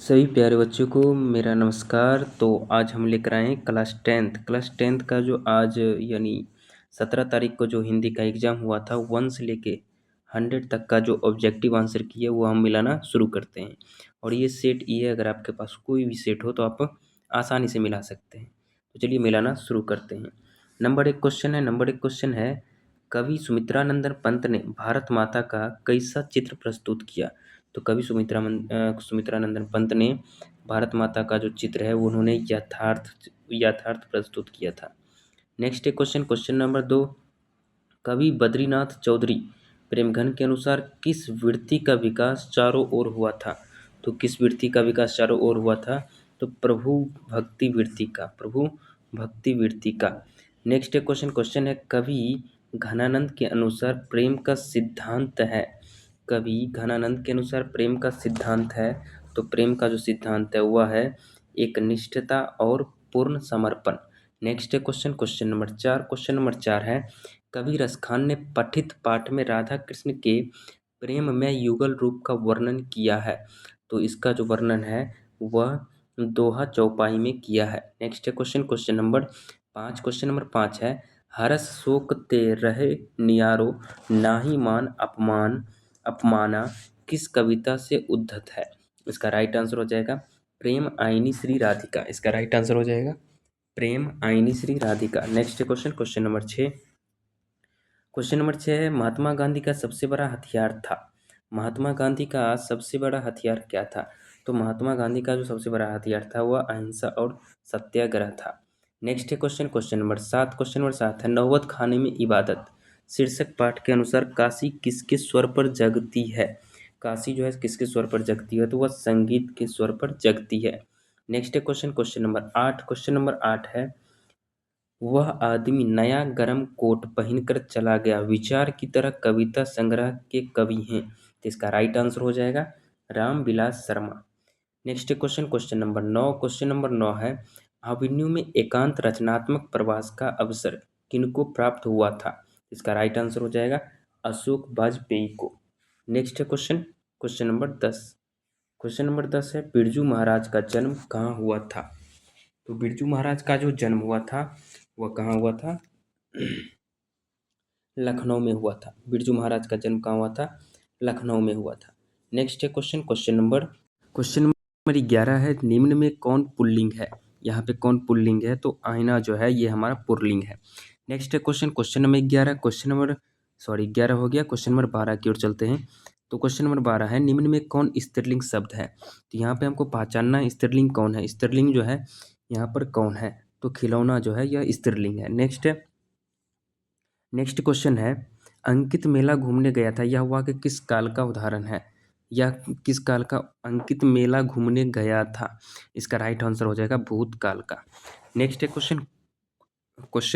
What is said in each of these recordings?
सभी प्यारे बच्चों को मेरा नमस्कार। तो आज हम लेकर आए हैं क्लास टेंथ का जो आज यानी 17 तारीख को जो हिंदी का एग्ज़ाम हुआ था 1 से लेके 100 तक का जो ऑब्जेक्टिव आंसर किए वो हम मिलाना शुरू करते हैं। और ये सेट ये अगर आपके पास कोई भी सेट हो तो आप आसानी से मिला सकते हैं। तो चलिए मिलाना शुरू करते हैं। नंबर 1 क्वेश्चन है कवि सुमित्रानंदन पंत ने भारत माता का कैसा चित्र प्रस्तुत किया। तो कवि सुमित्रानंदन पंत ने भारत माता का जो चित्र है वो उन्होंने यथार्थ प्रस्तुत किया था। नेक्स्ट क्वेश्चन नंबर 2, कवि बद्रीनाथ चौधरी प्रेमघन के अनुसार किस वृत्ति का विकास चारों ओर हुआ था। तो किस वृत्ति का विकास चारों ओर हुआ था। तो प्रभु भक्ति वृत्ति का। नेक्स्ट क्वेश्चन है कवि घनानंद के अनुसार प्रेम का सिद्धांत है। कवि घनानंद के अनुसार प्रेम का सिद्धांत है। तो प्रेम का जो सिद्धांत है वह है एक निष्ठता और पूर्ण समर्पण। नेक्स्ट क्वेश्चन नंबर 4 है कवि रसखान ने पठित पाठ में राधा कृष्ण के प्रेम में युगल रूप का वर्णन किया है। तो इसका जो वर्णन है वह दोहा चौपाई में किया है। नेक्स्ट क्वेश्चन नंबर 5 है हरस शोक ते रहे नियारो नाहि मान अपमाना किस कविता से उद्धत है। इसका राइट आंसर हो जाएगा प्रेम आईनी श्री राधिका। इसका राइट आंसर हो जाएगा प्रेम आईनी Shri Radhika. Next question number 6 है महात्मा गांधी का सबसे बड़ा हथियार था। महात्मा गांधी का सबसे बड़ा हथियार क्या था। तो महात्मा गांधी का जो सबसे बड़ा हथियार था वह अहिंसा और सत्याग्रह था। नेक्स्ट क्वेश्चन नंबर 7 है नौबत खाने में इबादत शीर्षक पाठ के अनुसार काशी किसके स्वर पर जगती है। काशी जो है किसके स्वर पर जगती है तो वह संगीत के स्वर पर जगती है। नेक्स्ट क्वेश्चन नंबर 8 है वह आदमी नया गरम कोट पहनकर चला गया विचार की तरह कविता संग्रह के कवि हैं। तो इसका राइट आंसर हो जाएगा Ramvilas Sharma. Next question number 9 है अभिमन्यु में एकांत रचनात्मक प्रवास का अवसर किनको प्राप्त हुआ था। इसका राइट आंसर हो जाएगा अशोक वाजपेयी को। नेक्स्ट क्वेश्चन नंबर 10 है बिरजू महाराज का जन्म कहाँ हुआ था। तो बिरजू महाराज का जो जन्म हुआ था वह कहाँ हुआ था लखनऊ में हुआ था। बिरजू महाराज का जन्म कहाँ हुआ था लखनऊ में हुआ था। नेक्स्ट क्वेश्चन नंबर 11 है निम्न में कौन पुल्लिंग है। यहाँ पे कौन पुल्लिंग है तो आईना जो है ये हमारा पुल्लिंग है। नेक्स्ट क्वेश्चन नंबर 11 हो गया। क्वेश्चन नंबर 12 की ओर चलते हैं। तो क्वेश्चन नंबर 12 है निम्न में कौन स्त्रीलिंग शब्द है। तो यहाँ पे हमको पहचानना है स्त्रीलिंग कौन है। स्त्रीलिंग जो है यहाँ पर कौन है तो खिलौना जो है यह स्त्रीलिंग है। नेक्स्ट क्वेश्चन है अंकित मेला घूमने गया था यह वाक्य किस काल का उदाहरण है। यह किस काल का अंकित मेला घूमने गया था। इसका राइट आंसर हो जाएगा भूतकाल का। नेक्स्ट क्वेश्चन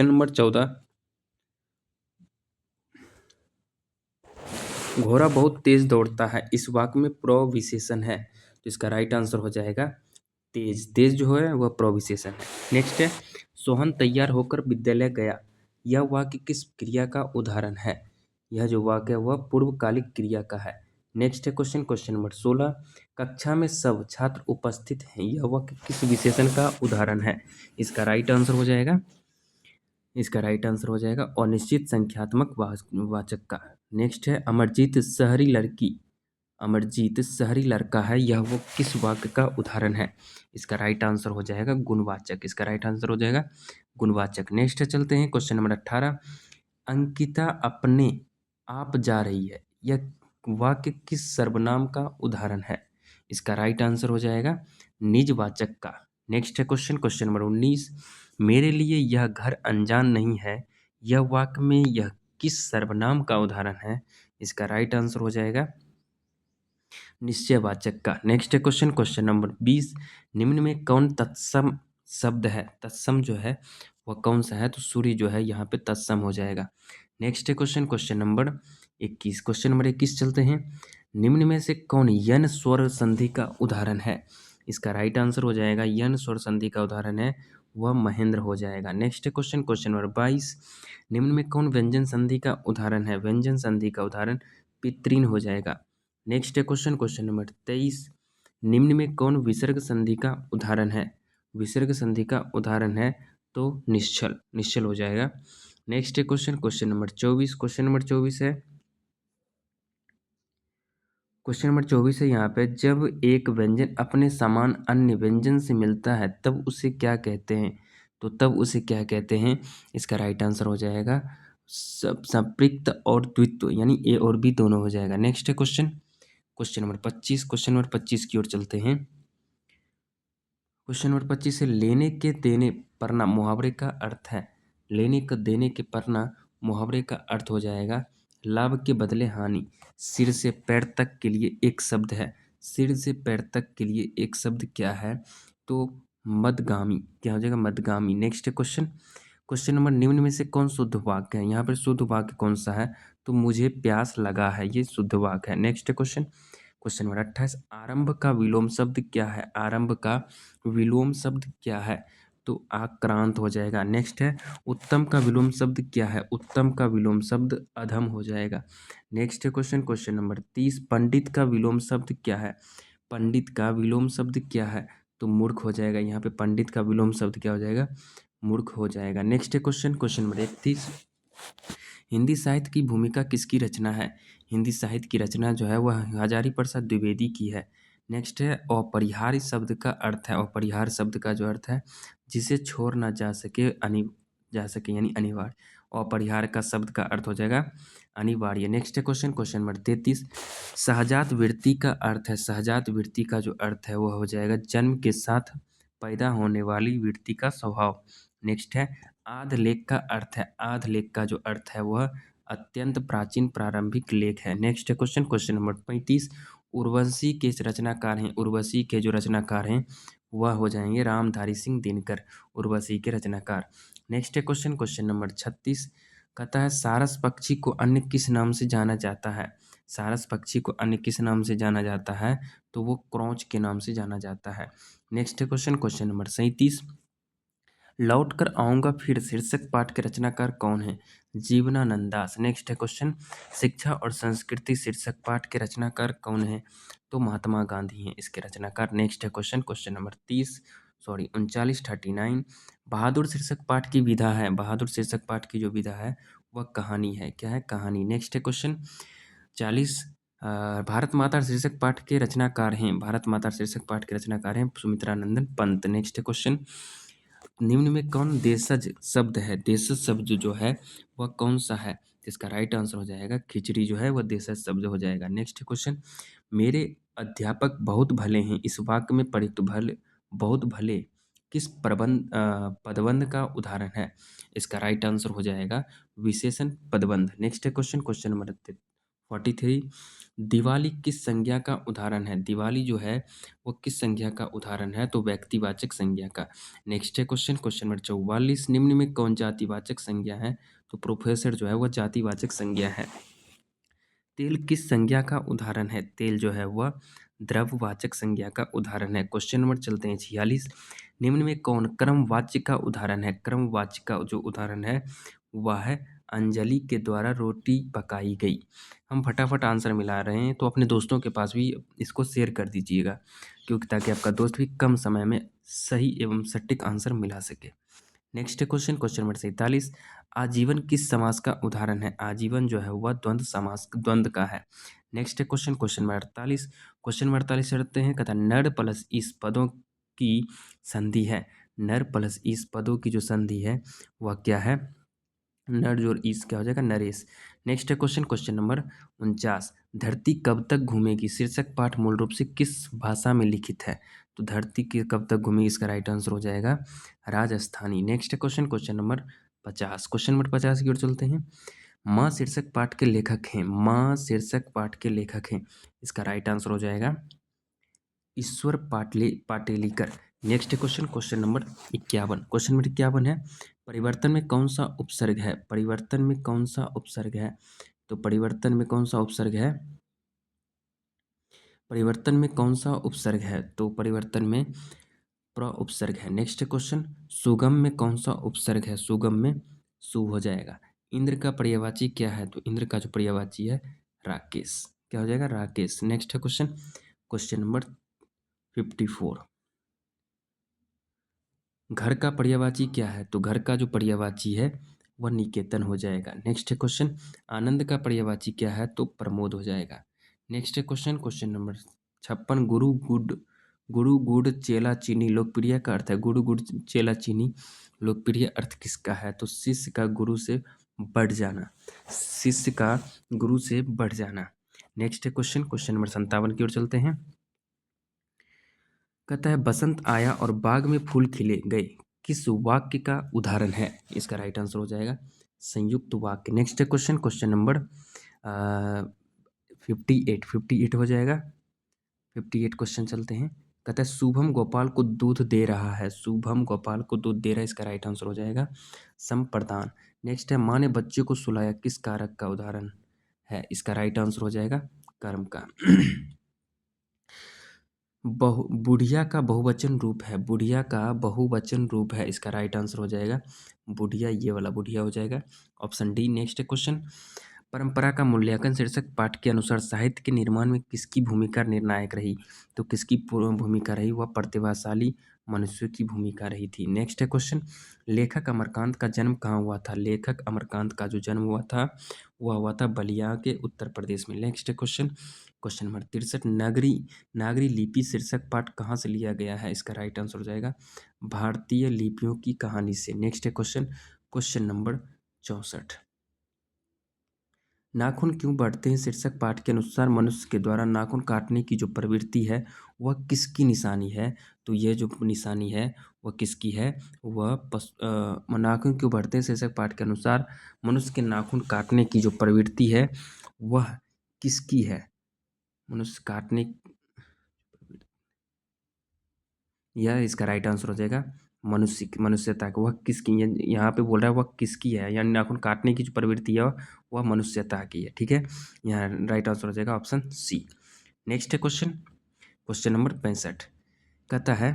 नंबर 14 घोड़ा बहुत तेज दौड़ता है इस वाक्य में प्रविशेषण है। तो इसका राइट आंसर हो जाएगा तेज। तेज जो है वह प्रविशेषण है। नेक्स्ट है सोहन तैयार होकर विद्यालय गया यह वाक्य किस क्रिया का उदाहरण है। यह जो वाक्य है वह पूर्वकालिक क्रिया का है। नेक्स्ट है क्वेश्चन नंबर 16 कक्षा में सब छात्र उपस्थित हैं यह वाक्य किस विशेषण का उदाहरण है। इसका राइट आंसर हो जाएगा अनिश्चित संख्यात्मक वाचक का। नेक्स्ट है अमरजीत शहरी लड़का है यह वो किस वाक्य का उदाहरण है। इसका राइट आंसर हो जाएगा गुणवाचक। इसका राइट आंसर हो जाएगा गुणवाचक। नेक्स्ट चलते हैं क्वेश्चन नंबर 18 अंकिता अपने आप जा रही है यह वाक्य किस सर्वनाम का उदाहरण है। इसका राइट आंसर हो जाएगा निजवाचक का। नेक्स्ट है क्वेश्चन नंबर 19 मेरे लिए यह घर अनजान नहीं है यह वाक्य में यह किस सर्वनाम का उदाहरण है। इसका राइट आंसर हो जाएगा निश्चयवाचक का। नेक्स्ट क्वेश्चन नंबर 20 निम्न में कौन तत्सम शब्द है। तत्सम जो है वह कौन सा है तो सूर्य जो है यहाँ पे तत्सम हो जाएगा। नेक्स्ट क्वेश्चन नंबर 21 चलते हैं निम्न में से कौन यन स्वर संधि का उदाहरण है। इसका राइट आंसर हो जाएगा यन स्वर संधि का उदाहरण है वह महेंद्र हो जाएगा। नेक्स्ट क्वेश्चन नंबर 22 निम्न में कौन व्यंजन संधि का उदाहरण है। व्यंजन संधि का उदाहरण पितृन हो जाएगा। नेक्स्ट क्वेश्चन नंबर 23 निम्न में कौन विसर्ग संधि का उदाहरण है? विसर्ग संधि का उदाहरण है तो निश्चल, निश्चल हो जाएगा। Next question, question number 24, question number 24 है, क्वेश्चन नंबर 24 है यहाँ पे, जब एक व्यंजन अपने समान अन्य व्यंजन से मिलता है तब उसे क्या कहते हैं? तो तब उसे क्या कहते हैं? इसका राइट आंसर हो जाएगा संपृक्त और द्वित्व, यानी ए और बी दोनों हो जाएगा। नेक्स्ट है question, question number 25, question number 25 की ओर चलते हैं। क्वेश्चन नंबर 25 है, लेने के देने पढ़ना मुहावरे का अर्थ है। लेने का देने के पढ़ना मुहावरे का अर्थ हो जाएगा लाभ के बदले हानि। सिर से पैर तक के लिए एक शब्द है। सिर से पैर तक के लिए एक शब्द क्या है? तो मदगामी, क्या हो जाएगा? मदगामी। नेक्स्ट क्वेश्चन, क्वेश्चन नंबर, निम्न में से कौन शुद्ध वाक्य है? यहाँ पर शुद्ध वाक्य कौन सा है? तो मुझे प्यास लगा है, ये शुद्ध वाक्य है। नेक्स्ट क्वेश्चन, क्वेश्चन नंबर 28, आरंभ का विलोम शब्द क्या है? आरंभ का विलोम शब्द क्या है? तो आक्रांत हो जाएगा। नेक्स्ट है, उत्तम का विलोम शब्द क्या है? उत्तम का विलोम शब्द अधम हो जाएगा। नेक्स्ट क्वेश्चन, क्वेश्चन नंबर 30, पंडित का विलोम शब्द क्या है? पंडित का विलोम शब्द क्या है? तो मूर्ख हो जाएगा। यहाँ पे पंडित का विलोम शब्द क्या हो जाएगा? मूर्ख हो जाएगा। Next question, question number 31, Hindi साहित्य की भूमिका किसकी रचना है? हिंदी साहित्य की रचना जो है वह हजारी प्रसाद द्विवेदी की है। नेक्स्ट है, अपरिहार्य शब्द का अर्थ है। अपरिहार्य शब्द का जो अर्थ है, जिसे छोड़ ना जा सके, जा सके यानी अनिवार्य। अपरिहार्य का शब्द का अर्थ हो जाएगा अनिवार्य। नेक्स्ट क्वेश्चन, क्वेश्चन नंबर 33, सहजात वृत्ति का अर्थ है। सहजात वृत्ति का जो अर्थ है वह हो जाएगा जन्म के साथ पैदा होने वाली वृत्ति का स्वभाव। नेक्स्ट है, आध लेख का अर्थ है। आध लेख का जो अर्थ है वह अत्यंत प्राचीन प्रारंभिक लेख है। Next question, question number 35, Urvashi के रचनाकार हैं। उर्वशी के जो रचनाकार हैं वह हो जाएंगे रामधारी सिंह दिनकर, उर्वशी के रचनाकार। नेक्स्ट क्वेश्चन, क्वेश्चन नंबर 36, कहता है सारस पक्षी को अन्य किस नाम से जाना जाता है? सारस पक्षी को अन्य किस नाम से जाना जाता है? तो वो क्रौच के नाम से जाना जाता है। नेक्स्ट क्वेश्चन, क्वेश्चन नंबर 37, लौट कर आऊँगा फिर शीर्षक पाठ के रचनाकार कौन है? जीवनानंद दास। नेक्स्ट है क्वेश्चन, शिक्षा और संस्कृति शीर्षक पाठ के रचनाकार कौन है? तो महात्मा गांधी हैं इसके रचनाकार। नेक्स्ट है क्वेश्चन, क्वेश्चन नंबर 39, 39, बहादुर शीर्षक पाठ की विधा है। बहादुर शीर्षक पाठ की जो विधा है वह कहानी है। क्या है? कहानी। नेक्स्ट है क्वेश्चन 40, भारत माता शीर्षक पाठ के रचनाकार हैं। भारत माता शीर्षक पाठ के रचनाकार हैं सुमित्रानंदन पंत। नेक्स्ट क्वेश्चन, निम्न में कौन देशज शब्द है? देशज शब्द जो है वह कौन सा है? इसका राइट आंसर हो जाएगा खिचड़ी जो है वह देशज शब्द हो जाएगा। नेक्स्ट क्वेश्चन, मेरे अध्यापक बहुत भले हैं, इस वाक्य में प्रयुक्त भले, बहुत भले किस पदबंध का उदाहरण है? इसका राइट आंसर हो जाएगा विशेषण पदबंध। Next question, question number 43, Diwali किस संज्ञा का उदाहरण है? दिवाली जो है वो किस संज्ञा का उदाहरण है? तो व्यक्तिवाचक संज्ञा का। नेक्स्ट है क्वेश्चन, क्वेश्चन नंबर 44, निम्न में कौन जातिवाचक संज्ञा है? तो प्रोफेसर जो है वह जातिवाचक संज्ञा है। तेल किस संज्ञा का उदाहरण है? तेल जो है वह द्रव्यवाचक संज्ञा का उदाहरण है। क्वेश्चन नंबर चलते हैं 46, निम्न में कौन क्रमवाच्य का उदाहरण है? क्रमवाच्य का जो उदाहरण है वह है अंजलि के द्वारा रोटी पकाई गई। हम फटाफट आंसर मिला रहे हैं तो अपने दोस्तों के पास भी इसको शेयर कर दीजिएगा, क्योंकि ताकि आपका दोस्त भी कम समय में सही एवं सटीक आंसर मिला सके। नेक्स्ट क्वेश्चन, क्वेश्चन नंबर 47, आजीवन किस समास का उदाहरण है? आजीवन जो है वह द्वंद्व समास, द्वंद्व का है। Next question, question number 48, question number 48 करते हैं, कहता है नर प्लस इस पदों की संधि है। नर प्लस इस पदों की जो संधि है वह क्या है? नर जोड़ ईस क्या हो जाएगा? Naresh. Next question, question number 49, धरती कब तक घूमेगी शीर्षक पाठ मूल रूप से किस भाषा में लिखित है? तो धरती की कब तक घूमेगी, इसका राइट आंसर हो जाएगा Rajasthani. Next question, question number 50, question number 50 की ओर चलते हैं। माँ शीर्षक पाठ के लेखक हैं। माँ शीर्षक पाठ के लेखक हैं, इसका राइट आंसर हो जाएगा Ishwar Patelikar. Next question, question number 51, question number 51 है, परिवर्तन में कौन सा उपसर्ग है? परिवर्तन में कौन सा उपसर्ग है? तो परिवर्तन में कौन सा उपसर्ग है? परिवर्तन में कौन सा उपसर्ग है? तो परिवर्तन में प्र उपसर्ग है। नेक्स्ट क्वेश्चन, सुगम में कौन सा उपसर्ग है? सुगम में सु हो जाएगा। इंद्र का पर्यायवाची क्या है? तो इंद्र का जो पर्यायवाची है राकेश, क्या हो जाएगा? Rakesh. Next question, question number 54। घर का पर्यायवाची क्या है? तो घर का जो पर्यायवाची है वह निकेतन हो जाएगा। नेक्स्ट क्वेश्चन, आनंद का पर्यायवाची क्या है? तो प्रमोद हो जाएगा। नेक्स्ट क्वेश्चन, क्वेश्चन नंबर 56, गुरु गुड़ चेला चीनी लोकप्रिय का अर्थ है। गुरु गुड़ चेला चीनी लोकप्रिय अर्थ किसका है? तो शिष्य का गुरु से बढ़ जाना, शिष्य का गुरु से बढ़ जाना। नेक्स्ट क्वेश्चन, क्वेश्चन नंबर 57 की ओर चलते हैं। कहता है बसंत आया और बाग में फूल खिले गए, किस वाक्य का उदाहरण है? इसका राइट आंसर हो जाएगा संयुक्त वाक्य। नेक्स्ट क्वेश्चन, क्वेश्चन नंबर 58 हो जाएगा। 58 क्वेश्चन चलते हैं। कहता है शुभम गोपाल को दूध दे रहा है, शुभम गोपाल को दूध दे रहा है, इसका राइट आंसर हो जाएगा संप्रदान। नेक्स्ट है माँ ने बच्चे को सुलाया, किस कारक का उदाहरण है? इसका राइट आंसर हो जाएगा कर्म का। बुढ़िया का बहुवचन रूप है, बुढ़िया का बहुवचन रूप है, इसका राइट आंसर हो जाएगा बुढ़िया, ये वाला बुढ़िया हो जाएगा ऑप्शन डी। नेक्स्ट क्वेश्चन, परंपरा का मूल्यांकन शीर्षक पाठ के अनुसार साहित्य के निर्माण में किसकी भूमिका निर्णायक रही? तो किसकी भूमिका रही? वह प्रतिभाशाली मनुष्य की भूमिका रही थी। नेक्स्ट क्वेश्चन, लेखक अमरकांत का जन्म कहाँ हुआ था? लेखक अमरकांत का जो जन्म हुआ था वह हुआ था बलिया के उत्तर प्रदेश में। नेक्स्ट क्वेश्चन, क्वेश्चन नंबर 63, नागरी लिपि शीर्षक पाठ कहाँ से लिया गया है? इसका राइट आंसर हो जाएगा भारतीय लिपियों की कहानी से। नेक्स्ट क्वेश्चन, क्वेश्चन नंबर 64, नाखून क्यों बढ़ते हैं शीर्षक पाठ के अनुसार मनुष्य के द्वारा नाखून काटने की जो प्रवृत्ति है वह किसकी निशानी है? तो यह जो निशानी है वह किसकी है? वह नाखून क्यों बढ़ते हैं शीर्षक पाठ के अनुसार मनुष्य के नाखून काटने की जो प्रवृत्ति है वह किसकी है? मनुष्य काटने, यह इसका राइट आंसर हो जाएगा मनुष्यता का। वह किसकी, यहाँ पे बोल रहा है वह किसकी है, यानी नाखून काटने की जो प्रवृत्ति है वह मनुष्यता की है। ठीक है, यहाँ राइट आंसर हो जाएगा option C. Next question, question number 65 कहता है,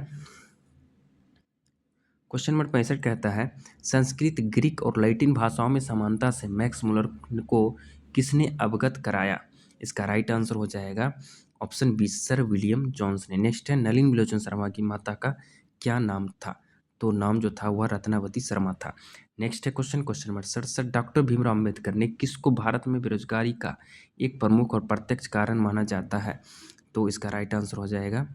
क्वेश्चन नंबर 65 कहता है संस्कृत, ग्रीक और लैटिन भाषाओं में समानता से मैक्स मुलर को किसने अवगत कराया? इसका राइट आंसर हो जाएगा option B, sir William Jones ने। नेक्स्ट है नलिनी विलोचन शर्मा की माता का क्या नाम था? तो नाम जो था वह रत्नावती शर्मा था। नेक्स्ट है question, question number 67, doctor Bhimrao Ambedkar ने किसको भारत में बेरोजगारी का एक प्रमुख और प्रत्यक्ष कारण माना जाता है? तो इसका राइट आंसर हो जाएगा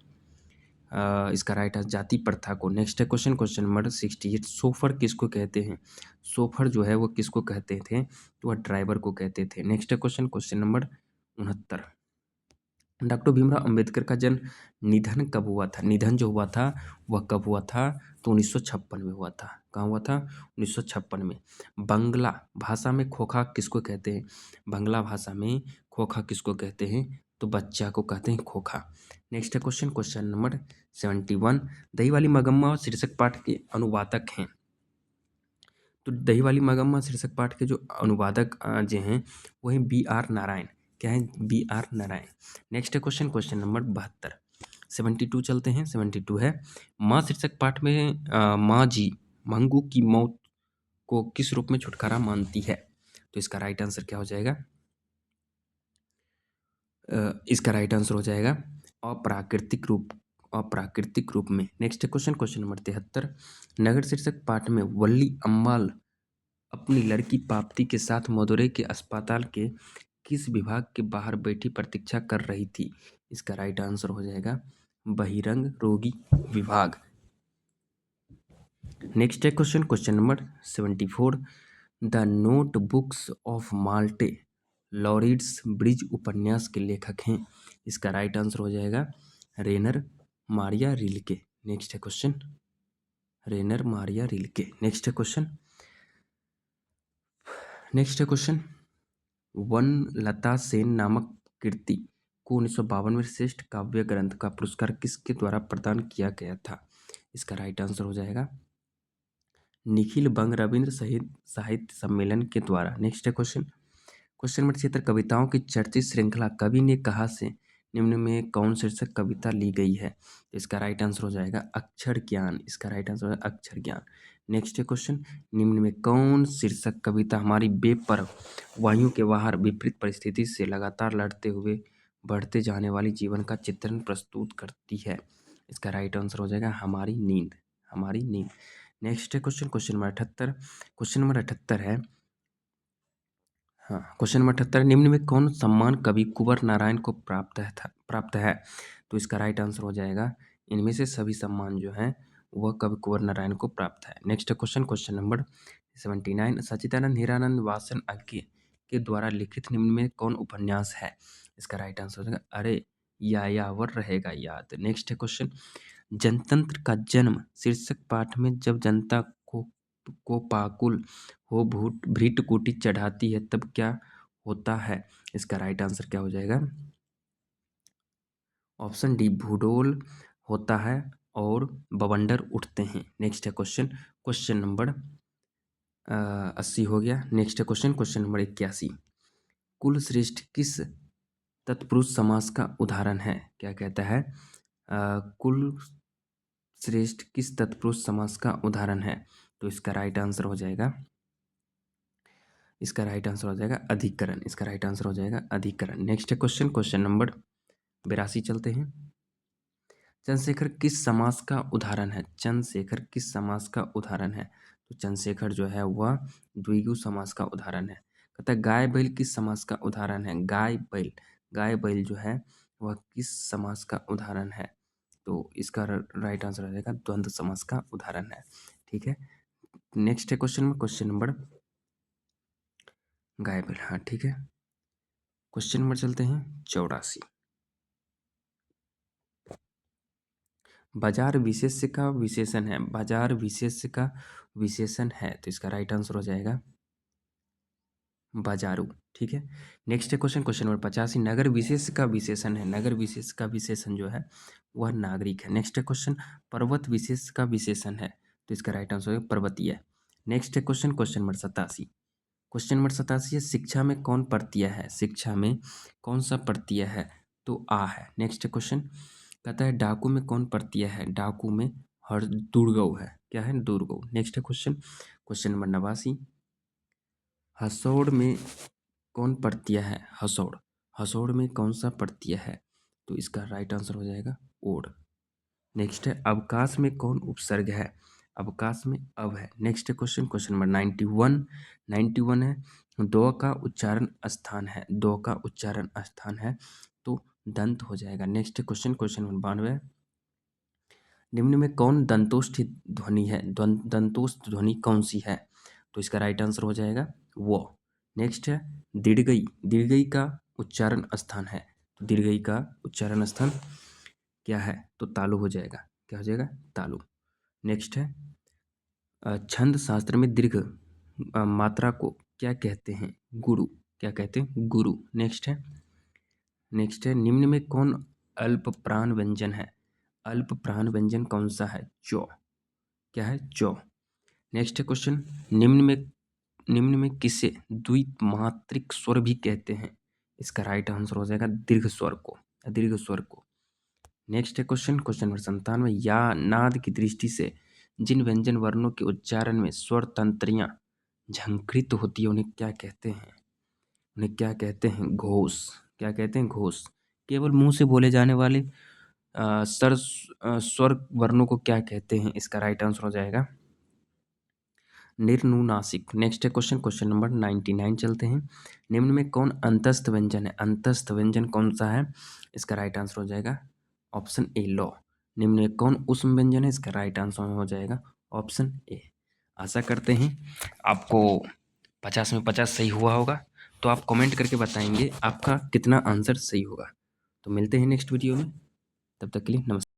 इसका राइट आंसर जाति प्रथा को। नेक्स्ट है क्वेश्चन, क्वेश्चन नंबर 68, सोफर किसको कहते हैं? सोफर जो है वो किसको कहते थे? तो वह ड्राइवर को कहते थे। Next question, question number 69, doctor Bhimrao Ambedkar का जन्म निधन कब हुआ था? निधन जो हुआ था वह कब हुआ था? तो 1956 में हुआ था। कहाँ हुआ था? 1956 में। बंगला भाषा में खोखा किसको कहते हैं? बंगला भाषा में खोखा किसको कहते हैं? तो बच्चा को कहते हैं खोखा। नेक्स्ट क्वेश्चन, क्वेश्चन नंबर 71, दही वाली मगम्मा और शीर्षक पाठ के अनुवादक हैं। तो दही वाली मगम्मा शीर्षक पाठ के जो अनुवादक जो हैं वो हैं BR नारायण। क्या है? BR Narayan. Next question, question number 72, 72 चलते हैं। 72 है माँ शीर्षक पाठ में माँ जी मंगू की मौत को किस रूप में छुटकारा मानती है? तो इसका राइट आंसर क्या हो जाएगा? इसका राइट आंसर हो जाएगा अप्राकृतिक रूप, अप्राकृतिक रूप में। नेक्स्ट क्वेश्चन, क्वेश्चन नंबर 73, नगर शीर्षक पाठ में वल्ली अम्माल अपनी लड़की पाप्ती के साथ मदुरै के अस्पताल के किस विभाग के बाहर बैठी प्रतीक्षा कर रही थी? इसका राइट आंसर हो जाएगा बहिरंग रोगी विभाग। नेक्स्ट है question, question number 74, the notebooks of Malte Laurids Brigge उपन्यास के लेखक हैं। इसका राइट आंसर हो जाएगा रेनर मारिया रिल्के। नेक्स्ट है question, Rainer Maria Rilke. Next है क्वेश्चन, नेक्स्ट है क्वेश्चन, वन लता सेन नामक कृति को 1952 में श्रेष्ठ काव्य ग्रंथ का पुरस्कार किसके द्वारा प्रदान किया गया था? इसका राइट आंसर हो जाएगा निखिल बंग रविंद्र साहित्य सम्मेलन के द्वारा। नेक्स्ट है क्वेश्चन, क्वेश्चन नंबर 76, कविताओं की चर्चित श्रृंखला कवि ने कहा से निम्न में कौन शीर्षक कविता ली गई है? तो इसका राइट आंसर हो जाएगा अक्षर ज्ञान। इसका राइट आंसर है अक्षर ज्ञान। नेक्स्ट है क्वेश्चन, निम्न में कौन शीर्षक कविता हमारी बेपरवाहियों के बाहर विपरीत परिस्थिति से लगातार लड़ते हुए बढ़ते जाने वाली जीवन का चित्रण प्रस्तुत करती है? इसका राइट आंसर हो जाएगा हमारी नींद, हमारी नींद। नेक्स्ट है क्वेश्चन नंबर 78। क्वेश्चन नंबर 78 है, हाँ क्वेश्चन नंबर 78, निम्न में कौन सम्मान कवि कुंवर नारायण को प्राप्त है? तो इसका राइट आंसर हो जाएगा इनमें से सभी सम्मान जो हैं वह कवि कुंवर नारायण को प्राप्त है। नेक्स्ट क्वेश्चन नंबर 79, सच्चिदानंद हीरानंद वासन अज्ञे के द्वारा लिखित निम्न में कौन उपन्यास है? इसका राइट आंसर हो जाएगा अरे यायावर रहेगा याद। नेक्स्ट है क्वेश्चन, जनतंत्र का जन्म शीर्षक पाठ में जब जनता को पाकुल हो भृतकुटी चढ़ाती है तब क्या होता है? इसका राइट आंसर क्या हो जाएगा? ऑप्शन डी भूडोल होता है और बवंडर उठते हैं। नेक्स्ट है क्वेश्चन नंबर 80 हो गया। नेक्स्ट है क्वेश्चन नंबर 81, कुल श्रेष्ठ किस तत्पुरुष समास का उदाहरण है? क्या कहता है? कुल श्रेष्ठ किस तत्पुरुष समास का उदाहरण है? तो इसका राइट आंसर हो जाएगा, इसका राइट आंसर हो जाएगा अधिकरण। इसका राइट आंसर हो जाएगा अधिकरण। नेक्स्ट है क्वेश्चन नंबर 82 चलते हैं। चंद्रशेखर किस समास का उदाहरण है? चंद्रशेखर किस समास का उदाहरण है? तो चंद्रशेखर जो है वह द्विगु समास का उदाहरण है। कहता है गाय बैल किस समास का उदाहरण है? गाय बैल जो है वह किस समास का उदाहरण है? तो इसका राइट आंसर हो जाएगा द्वंद्व समास का उदाहरण है। ठीक है। नेक्स्ट है क्वेश्चन नंबर गाय बैल, हाँ ठीक है। क्वेश्चन नंबर चलते हैं 84, बाजार विशेष्य का विशेषण है। बाजार विशेष्य का विशेषण है तो इसका राइट आंसर हो जाएगा बाजारू। ठीक है। नेक्स्ट है क्वेश्चन नंबर 85, नगर विशेष का विशेषण है। नगर विशेष का विशेषण जो है वह नागरिक है। नेक्स्ट है क्वेश्चन, पर्वत विशेष का विशेषण है तो इसका राइट आंसर है पर्वतीय। नेक्स्ट है क्वेश्चन नंबर 87। क्वेश्चन नंबर 87 है, शिक्षा में कौन प्रत्यय है? शिक्षा में कौन सा प्रत्यय है? तो आ है। नेक्स्ट क्वेश्चन कहता है डाकू में कौन प्रत्यय है? डाकू में हर दुर्गौ है। क्या है? दुर्गौ। नेक्स्ट है क्वेश्चन नंबर 89, हसौड़ में कौन प्रत्यय है? हसौड़, हसौड़ में कौन सा प्रत्यय है? तो इसका राइट आंसर हो जाएगा ओड। नेक्स्ट है अवकाश में कौन उपसर्ग है? अवकाश में अब है। नेक्स्ट क्वेश्चन नंबर 91 है, दो का उच्चारण स्थान है। दो का उच्चारण स्थान है तो दंत हो जाएगा। नेक्स्ट क्वेश्चन नंबर 92, निम्न में कौन दंतोष्ठी ध्वनि है? दंतोष्ठ ध्वनि कौन सी है? तो इसका राइट आंसर हो जाएगा वो। नेक्स्ट है दीर्घई, दीर्घई का उच्चारण स्थान है तो दीर्घई का उच्चारण स्थान क्या है? तो तालु हो जाएगा। क्या हो जाएगा? तालु। नेक्स्ट है छंद शास्त्र में दीर्घ मात्रा को क्या कहते हैं? गुरु। क्या कहते हैं? गुरु। नेक्स्ट है निम्न में कौन अल्प प्राण व्यंजन है? अल्प प्राण व्यंजन कौन सा है? चौ। क्या है? चौ। नेक्स्ट है क्वेश्चन, निम्न में किसे द्विमात्रिक स्वर भी कहते हैं? इसका राइट आंसर हो जाएगा दीर्घ स्वर को, दीर्घ स्वर को। नेक्स्ट है क्वेश्चन नंबर 97, या नाद की दृष्टि से जिन व्यंजन वर्णों के उच्चारण में स्वर तंत्रियां झंकृत होती है उन्हें क्या कहते हैं? उन्हें क्या कहते हैं? घोष। क्या कहते हैं? घोष। केवल मुंह से बोले जाने वाले स्वर वर्णों को क्या कहते हैं? इसका राइट आंसर हो जाएगा निर्नुनासिक। नेक्स्ट है क्वेश्चन नंबर 99 चलते हैं। निम्न में कौन अंतस्थ व्यंजन है? अंतस्थ व्यंजन कौन सा है? इसका राइट आंसर हो जाएगा ऑप्शन ए लौ। निम्न में कौन उष्म व्यंजन है? इसका राइट आंसर हो जाएगा ऑप्शन ए। आशा करते हैं आपको 50 में 50 सही हुआ होगा। तो आप कमेंट करके बताएंगे आपका कितना आंसर सही होगा। तो मिलते हैं नेक्स्ट वीडियो में, तब तक के लिए नमस्कार।